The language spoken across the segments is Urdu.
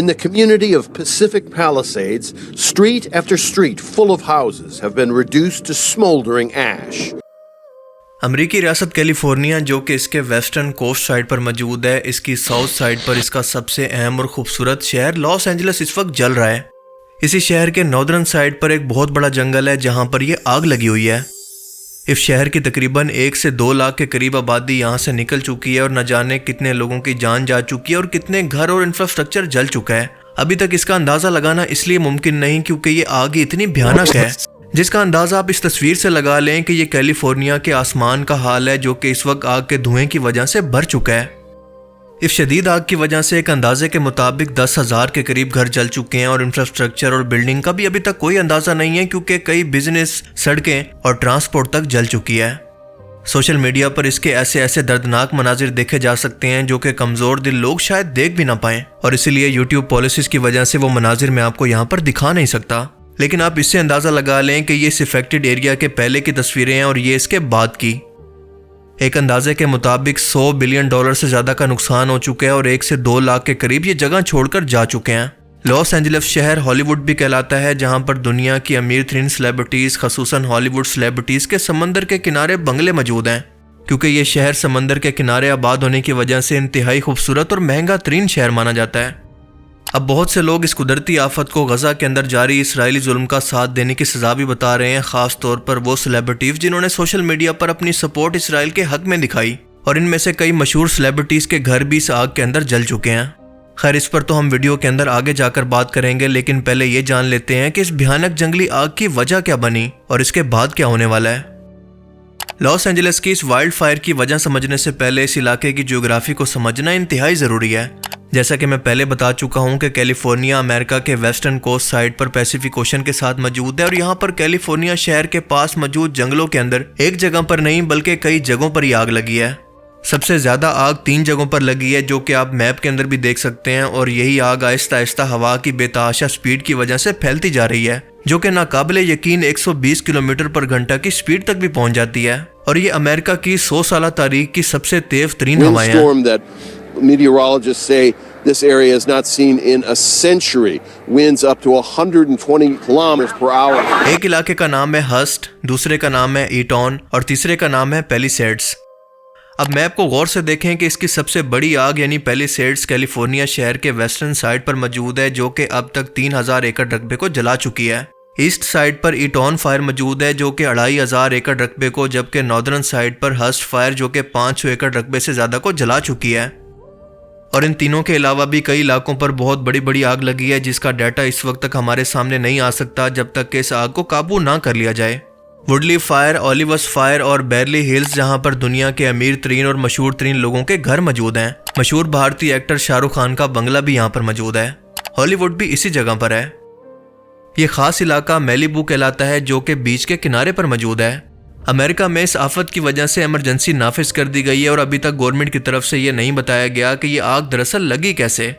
In the community of Pacific Palisades, street after street full of houses have been reduced to smoldering ash. امریکی ریاست کیلیفورنیا جو کہ اس کے ویسٹرن کوسٹ سائڈ پر موجود ہے، اس کی ساؤتھ سائڈ پر اس کا سب سے اہم اور خوبصورت شہر لاس اینجلس اس وقت جل رہا ہے۔ اسی شہر کے ناردرن سائڈ پر ایک بہت بڑا جنگل ہے جہاں پر یہ آگ لگی ہوئی ہے۔ اس شہر کی تقریباً 1 سے 2 لاکھ کے قریب آبادی یہاں سے نکل چکی ہے اور نہ جانے کتنے لوگوں کی جان جا چکی ہے اور کتنے گھر اور انفراسٹرکچر جل چکا ہے۔ ابھی تک اس کا اندازہ لگانا اس لیے ممکن نہیں کیونکہ یہ آگ اتنی بھیانک ہے، جس کا اندازہ آپ اس تصویر سے لگا لیں کہ یہ کیلیفورنیا کے آسمان کا حال ہے جو کہ اس وقت آگ کے دھوئیں کی وجہ سے بھر چکا ہے۔ اس شدید آگ کی وجہ سے ایک اندازے کے مطابق 10,000 کے قریب گھر جل چکے ہیں اور انفراسٹرکچر اور بلڈنگ کا بھی ابھی تک کوئی اندازہ نہیں ہے کیونکہ کئی بزنس، سڑکیں اور ٹرانسپورٹ تک جل چکی ہے۔ سوشل میڈیا پر اس کے ایسے دردناک مناظر دیکھے جا سکتے ہیں جو کہ کمزور دل لوگ شاید دیکھ بھی نہ پائیں، اور اسی لیے یوٹیوب پالیسیز کی وجہ سے وہ مناظر میں آپ کو یہاں پر دکھا نہیں سکتا، لیکن آپ اس سے اندازہ لگا لیں کہ یہ اس افیکٹڈ ایریا کے پہلے کی تصویریں ہیں اور یہ اس کے بعد کی۔ ایک اندازے کے مطابق $100 بلین سے زیادہ کا نقصان ہو چکا ہے اور 1 سے 2 لاکھ کے قریب یہ جگہ چھوڑ کر جا چکے ہیں۔ لاس اینجلس شہر ہالی ووڈ بھی کہلاتا ہے جہاں پر دنیا کی امیر ترین سیلیبریٹیز، خصوصاً ہالی ووڈ سیلیبریٹیز کے سمندر کے کنارے بنگلے موجود ہیں، کیونکہ یہ شہر سمندر کے کنارے آباد ہونے کی وجہ سے انتہائی خوبصورت اور مہنگا ترین شہر مانا جاتا ہے۔ اب بہت سے لوگ اس قدرتی آفت کو غزہ کے اندر جاری اسرائیلی ظلم کا ساتھ دینے کی سزا بھی بتا رہے ہیں، خاص طور پر وہ سیلیبریٹیز جنہوں نے سوشل میڈیا پر اپنی سپورٹ اسرائیل کے حق میں دکھائی، اور ان میں سے کئی مشہور سیلیبریٹیز کے گھر بھی اس آگ کے اندر جل چکے ہیں۔ خیر، اس پر تو ہم ویڈیو کے اندر آگے جا کر بات کریں گے، لیکن پہلے یہ جان لیتے ہیں کہ اس بھیانک جنگلی آگ کی وجہ کیا بنی اور اس کے بعد کیا ہونے والا ہے۔ لاس اینجلس کی اس وائلڈ فائر کی وجہ سمجھنے سے پہلے اس علاقے کی جغرافی کو سمجھنا انتہائی ضروری ہے۔ جیسا کہ میں پہلے بتا چکا ہوں کہ کیلیفورنیا امریکہ کے ویسٹرن کوسٹ سائڈ پر پیسیفک اوشن کے ساتھ موجود ہے، اور یہاں پر کیلیفورنیا شہر کے پاس موجود جنگلوں کے اندر ایک جگہ پر نہیں بلکہ کئی جگہوں پر یہ آگ لگی ہے۔ سب سے زیادہ آگ 3 جگہوں پر لگی ہے جو کہ آپ میپ کے اندر بھی دیکھ سکتے ہیں، اور یہی آگ آہستہ آہستہ ہوا کی بے تحاشا سپیڈ کی وجہ سے پھیلتی جا رہی ہے، جو کہ ناقابل یقین 120 کلومیٹر پر گھنٹہ کی سپیڈ تک بھی پہنچ جاتی ہے، اور یہ امریکہ کی 100 سالہ تاریخ کی سب سے تیز ترین ہوائیں ہیں۔ Meteorologists say this area has not seen in a century. Winds up to 120 kilometers per hour. ایک علاقے کا نام ہے ہسٹ، دوسرے کا نام ہے ایٹون اور تیسرے کا نام ہے پیلیسیڈز۔ اب میپ کو غور سے دیکھیں کہ اس کی سب سے بڑی آگ یعنی پیلیسیڈز کیلیفورنیا شہر کے ویسٹرن سائڈ پر موجود ہے جو کہ اب تک 3,000 ایکڑ رقبے کو جلا چکی ہے۔ ایسٹ سائڈ پر ایٹون فائر موجود ہے جو کہ 2,500 ایکڑ رقبے کو، جبکہ ناردرن سائڈ پر ہسٹ فائر جو کہ 500 ایکڑ رقبے سے زیادہ کو جلا چکی ہے۔ اور ان تینوں کے علاوہ بھی کئی علاقوں پر بہت بڑی آگ لگی ہے جس کا ڈیٹا اس وقت تک ہمارے سامنے نہیں آ سکتا جب تک کہ اس آگ کو قابو نہ کر لیا جائے۔ وڈلی فائر، اولیوس فائر اور بیرلی ہلز جہاں پر دنیا کے امیر ترین اور مشہور ترین لوگوں کے گھر موجود ہیں۔ مشہور بھارتی ایکٹر شاہ رخ خان کا بنگلہ بھی یہاں پر موجود ہے۔ ہالی ووڈ بھی اسی جگہ پر ہے۔ یہ خاص علاقہ میلیبو کہلاتا ہے جو کہ بیچ کے کنارے پر موجود ہے۔ امریکہ میں اس آفت کی وجہ سے ایمرجنسی نافذ کر دی گئی ہے اور ابھی تک گورنمنٹ کی طرف سے یہ نہیں بتایا گیا کہ یہ آگ دراصل لگی کیسے۔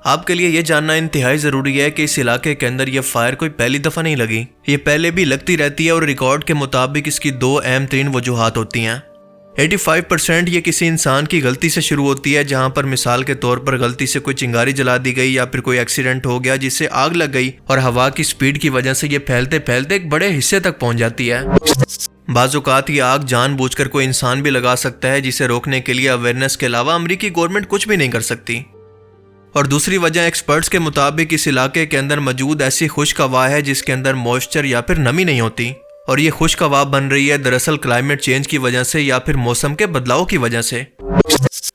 آپ کے لیے یہ جاننا انتہائی ضروری ہے کہ اس علاقے کے اندر یہ فائر کوئی پہلی دفعہ نہیں لگی، یہ پہلے بھی لگتی رہتی ہے، اور ریکارڈ کے مطابق اس کی 2 اہم ترین وجوہات ہوتی ہیں۔ 85% یہ کسی انسان کی غلطی سے شروع ہوتی ہے، جہاں پر مثال کے طور پر غلطی سے کوئی چنگاری جلا دی گئی یا پھر کوئی ایکسیڈنٹ ہو گیا جس سے آگ لگ گئی، اور ہوا کی سپیڈ کی وجہ سے یہ پھیلتے پھیلتے ایک بڑے حصے تک پہنچ جاتی ہے۔ بعض اوقات یہ آگ جان بوجھ کر کوئی انسان بھی لگا سکتا ہے، جسے روکنے کے لیے اویئرنیس کے علاوہ امریکی گورنمنٹ کچھ بھی نہیں کر سکتی۔ اور دوسری وجہ ایکسپرٹس کے مطابق اس علاقے کے اندر موجود ایسی خشک ہوا ہے جس کے اندر موئسچر یا پھر نمی نہیں ہوتی، اور یہ خشک ہوا بن رہی ہے دراصل کلائمیٹ چینج کی وجہ سے یا پھر موسم کے بدلاؤ کی وجہ سے۔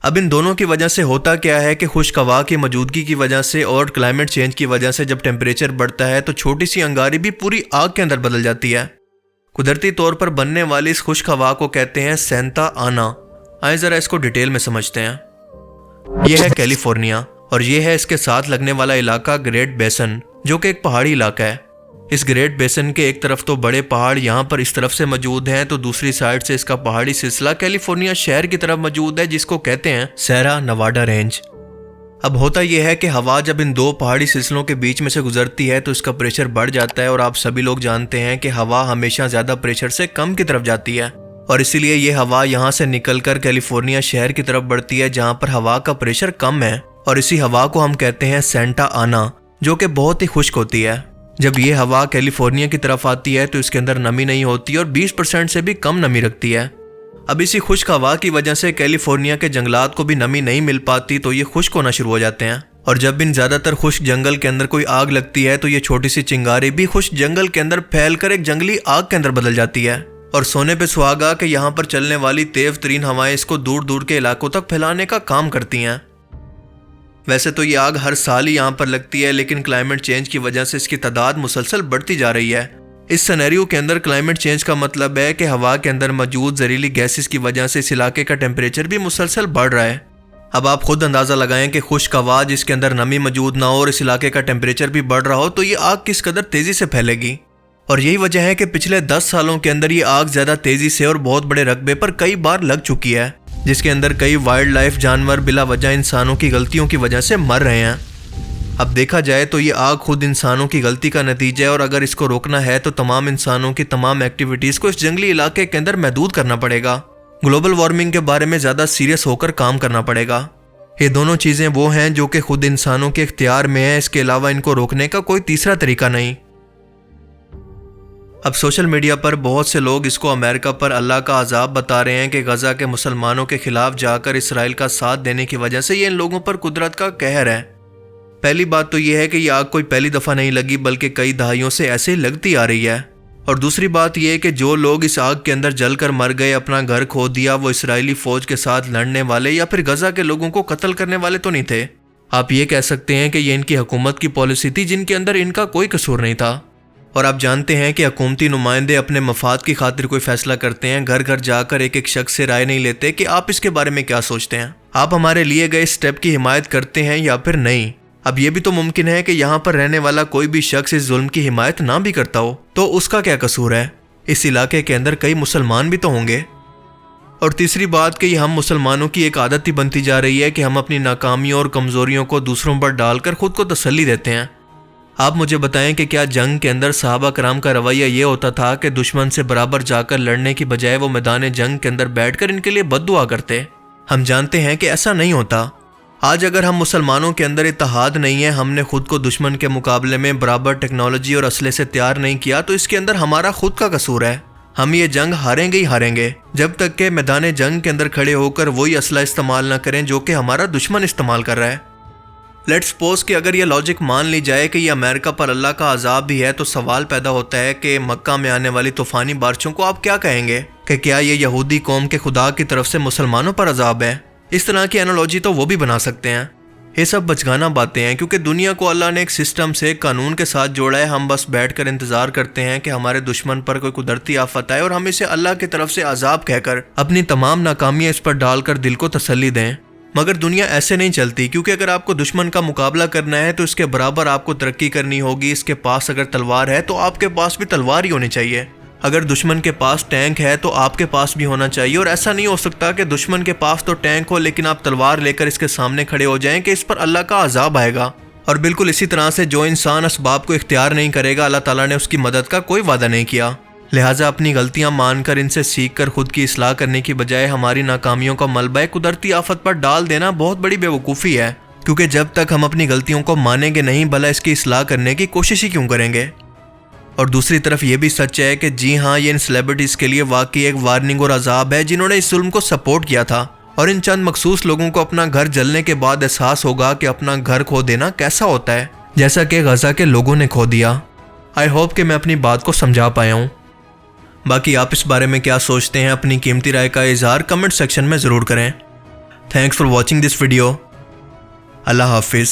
اب ان دونوں کی وجہ سے ہوتا کیا ہے کہ خشک ہوا کی موجودگی کی وجہ سے اور کلائمیٹ چینج کی وجہ سے جب ٹیمپریچر بڑھتا ہے تو چھوٹی سی انگاری بھی پوری آگ کے اندر بدل جاتی ہے۔ قدرتی طور پر بننے والی اس خشک ہوا کو کہتے ہیں سینتا آنا۔ آئیں ذرا اس کو ڈیٹیل میں سمجھتے ہیں۔ یہ ہے کیلیفورنیا، اور یہ ہے اس کے ساتھ لگنے والا علاقہ گریٹ بیسن، جو کہ ایک پہاڑی علاقہ ہے۔ اس گریٹ بیسن کے ایک طرف تو بڑے پہاڑ یہاں پر اس طرف سے موجود ہیں، تو دوسری سائڈ سے اس کا پہاڑی سلسلہ کیلیفورنیا شہر کی طرف موجود ہے جس کو کہتے ہیں سیرا نواڈا رینج۔ اب ہوتا یہ ہے کہ ہوا جب ان 2 پہاڑی سلسلوں کے بیچ میں سے گزرتی ہے تو اس کا پریشر بڑھ جاتا ہے، اور آپ سبھی لوگ جانتے ہیں کہ ہوا ہمیشہ زیادہ پریشر سے کم کی طرف جاتی ہے، اور اسی لیے یہ ہوا یہاں سے نکل کر کیلیفورنیا شہر کی طرف بڑھتی ہے جہاں پر ہوا کا پریشر کم ہے، اور اسی ہوا کو ہم کہتے ہیں سینٹا آنا، جو کہ بہت ہی خشک ہوتی ہے۔ جب یہ ہوا کیلیفورنیا کی طرف آتی ہے تو اس کے اندر نمی نہیں ہوتی اور 20% سے بھی کم نمی رکھتی ہے۔ اب اسی خشک ہوا کی وجہ سے کیلیفورنیا کے جنگلات کو بھی نمی نہیں مل پاتی تو یہ خشک ہونا شروع ہو جاتے ہیں، اور جب ان زیادہ تر خشک جنگل کے اندر کوئی آگ لگتی ہے تو یہ چھوٹی سی چنگاری بھی خشک جنگل کے اندر پھیل کر ایک جنگلی آگ کے اندر بدل جاتی ہے، اور سونے پہ سہاگا کہ یہاں پر چلنے والی تیز ترین ہوائیں اس کو دور دور کے علاقوں تک پھیلانے کا کام کرتی ہیں۔ ویسے تو یہ آگ ہر سال ہی یہاں پر لگتی ہے، لیکن کلائمیٹ چینج کی وجہ سے اس کی تعداد مسلسل بڑھتی جا رہی ہے۔ اس سینیریو کے اندر کلائمیٹ چینج کا مطلب ہے کہ ہوا کے اندر موجود زہریلی گیسز کی وجہ سے اس علاقے کا ٹیمپریچر بھی مسلسل بڑھ رہا ہے۔ اب آپ خود اندازہ لگائیں کہ خشک ہوا جس کے اندر نمی موجود نہ ہو اور اس علاقے کا ٹیمپریچر بھی بڑھ رہا ہو تو یہ آگ کس قدر تیزی سے پھیلے گی، اور یہی وجہ ہے کہ پچھلے 10 سالوں کے اندر یہ آگ زیادہ تیزی سے اور بہت بڑے رقبے پر کئی بار لگ چکی ہے، جس کے اندر کئی وائلڈ لائف جانور بلا وجہ انسانوں کی غلطیوں کی وجہ سے مر رہے ہیں۔ اب دیکھا جائے تو یہ آگ خود انسانوں کی غلطی کا نتیجہ ہے، اور اگر اس کو روکنا ہے تو تمام انسانوں کی تمام ایکٹیویٹیز کو اس جنگلی علاقے کے اندر محدود کرنا پڑے گا۔ گلوبل وارمنگ کے بارے میں زیادہ سیریس ہو کر کام کرنا پڑے گا۔ یہ دونوں چیزیں وہ ہیں جو کہ خود انسانوں کے اختیار میں ہیں، اس کے علاوہ ان کو روکنے کا کوئی تیسرا طریقہ نہیں۔ اب سوشل میڈیا پر بہت سے لوگ اس کو امریکہ پر اللہ کا عذاب بتا رہے ہیں کہ غزہ کے مسلمانوں کے خلاف جا کر اسرائیل کا ساتھ دینے کی وجہ سے یہ ان لوگوں پر قدرت کا قہر ہے۔ پہلی بات تو یہ ہے کہ یہ آگ کوئی پہلی دفعہ نہیں لگی بلکہ کئی دہائیوں سے ایسے ہی لگتی آ رہی ہے، اور دوسری بات یہ ہے کہ جو لوگ اس آگ کے اندر جل کر مر گئے، اپنا گھر کھو دیا، وہ اسرائیلی فوج کے ساتھ لڑنے والے یا پھر غزہ کے لوگوں کو قتل کرنے والے تو نہیں تھے۔ آپ یہ کہہ سکتے ہیں کہ یہ ان کی حکومت کی پالیسی تھی جن کے اندر ان کا کوئی قصور نہیں تھا، اور آپ جانتے ہیں کہ حکومتی نمائندے اپنے مفاد کی خاطر کوئی فیصلہ کرتے ہیں، گھر گھر جا کر ایک ایک شخص سے رائے نہیں لیتے کہ آپ اس کے بارے میں کیا سوچتے ہیں، آپ ہمارے لیے گئے اسٹیپ کی حمایت کرتے ہیں یا پھر نہیں۔ اب یہ بھی تو ممکن ہے کہ یہاں پر رہنے والا کوئی بھی شخص اس ظلم کی حمایت نہ بھی کرتا ہو، تو اس کا کیا قصور ہے؟ اس علاقے کے اندر کئی مسلمان بھی تو ہوں گے۔ اور تیسری بات کہ یہ ہم مسلمانوں کی ایک عادت ہی بنتی جا رہی ہے کہ ہم اپنی ناکامیوں اور کمزوریوں کو دوسروں پر ڈال کر خود کو تسلی دیتے ہیں۔ آپ مجھے بتائیں کہ کیا جنگ کے اندر صحابہ کرام کا رویہ یہ ہوتا تھا کہ دشمن سے برابر جا کر لڑنے کی بجائے وہ میدان جنگ کے اندر بیٹھ کر ان کے لیے بد دعا کرتے؟ ہم جانتے ہیں کہ ایسا نہیں ہوتا۔ آج اگر ہم مسلمانوں کے اندر اتحاد نہیں ہے، ہم نے خود کو دشمن کے مقابلے میں برابر ٹیکنالوجی اور اسلحے سے تیار نہیں کیا، تو اس کے اندر ہمارا خود کا قصور ہے۔ ہم یہ جنگ ہاریں گے ہی ہاریں گے جب تک کہ میدان جنگ کے اندر کھڑے ہو کر وہی اسلحہ استعمال نہ کریں جو کہ ہمارا دشمن استعمال کر رہا ہے۔ لیٹس سپوز کہ اگر یہ لاجک مان لی جائے کہ یہ امریکہ پر اللہ کا عذاب بھی ہے، تو سوال پیدا ہوتا ہے کہ مکہ میں آنے والی طوفانی بارشوں کو آپ کیا کہیں گے کہ کیا یہ یہودی قوم کے خدا کی طرف سے مسلمانوں پر عذاب ہے؟ اس طرح کی انالوجی تو وہ بھی بنا سکتے ہیں۔ یہ سب بچگانہ باتیں ہیں، کیونکہ دنیا کو اللہ نے ایک سسٹم سے، ایک قانون کے ساتھ جوڑا ہے۔ ہم بس بیٹھ کر انتظار کرتے ہیں کہ ہمارے دشمن پر کوئی قدرتی آفت آئے اور ہم اسے اللہ کی طرف سے عذاب کہہ کر اپنی تمام ناکامیاں اس پر ڈال کر دل کو تسلی دیں۔ مگر دنیا ایسے نہیں چلتی، کیونکہ اگر آپ کو دشمن کا مقابلہ کرنا ہے تو اس کے برابر آپ کو ترقی کرنی ہوگی۔ اس کے پاس اگر تلوار ہے تو آپ کے پاس بھی تلوار ہی ہونی چاہیے۔ اگر دشمن کے پاس ٹینک ہے تو آپ کے پاس بھی ہونا چاہیے، اور ایسا نہیں ہو سکتا کہ دشمن کے پاس تو ٹینک ہو لیکن آپ تلوار لے کر اس کے سامنے کھڑے ہو جائیں کہ اس پر اللہ کا عذاب آئے گا۔ اور بالکل اسی طرح سے جو انسان اسباب کو اختیار نہیں کرے گا، اللہ تعالیٰ نے اس کی مدد کا کوئی وعدہ نہیں کیا۔ لہٰذا اپنی غلطیاں مان کر ان سے سیکھ کر خود کی اصلاح کرنے کی بجائے ہماری ناکامیوں کا ملبہ قدرتی آفت پر ڈال دینا بہت بڑی بے وقوفی ہے، کیونکہ جب تک ہم اپنی غلطیوں کو مانیں گے نہیں، بھلا اس کی اصلاح کرنے کی کوشش ہی کیوں کریں گے؟ اور دوسری طرف یہ بھی سچ ہے کہ جی ہاں، یہ ان سیلیبریٹیز کے لیے واقعی ایک وارننگ اور عذاب ہے جنہوں نے اس ظلم کو سپورٹ کیا تھا، اور ان چند مخصوص لوگوں کو اپنا گھر جلنے کے بعد احساس ہوگا کہ اپنا گھر کھو دینا کیسا ہوتا ہے، جیسا کہ غزہ کے لوگوں نے کھو دیا۔ آئی ہوپ کہ میں اپنی بات کو سمجھا پایا ہوں۔ باقی آپ اس بارے میں کیا سوچتے ہیں؟ اپنی قیمتی رائے کا اظہار کمنٹ سیکشن میں ضرور کریں۔ Thanks for watching this video. اللہ حافظ۔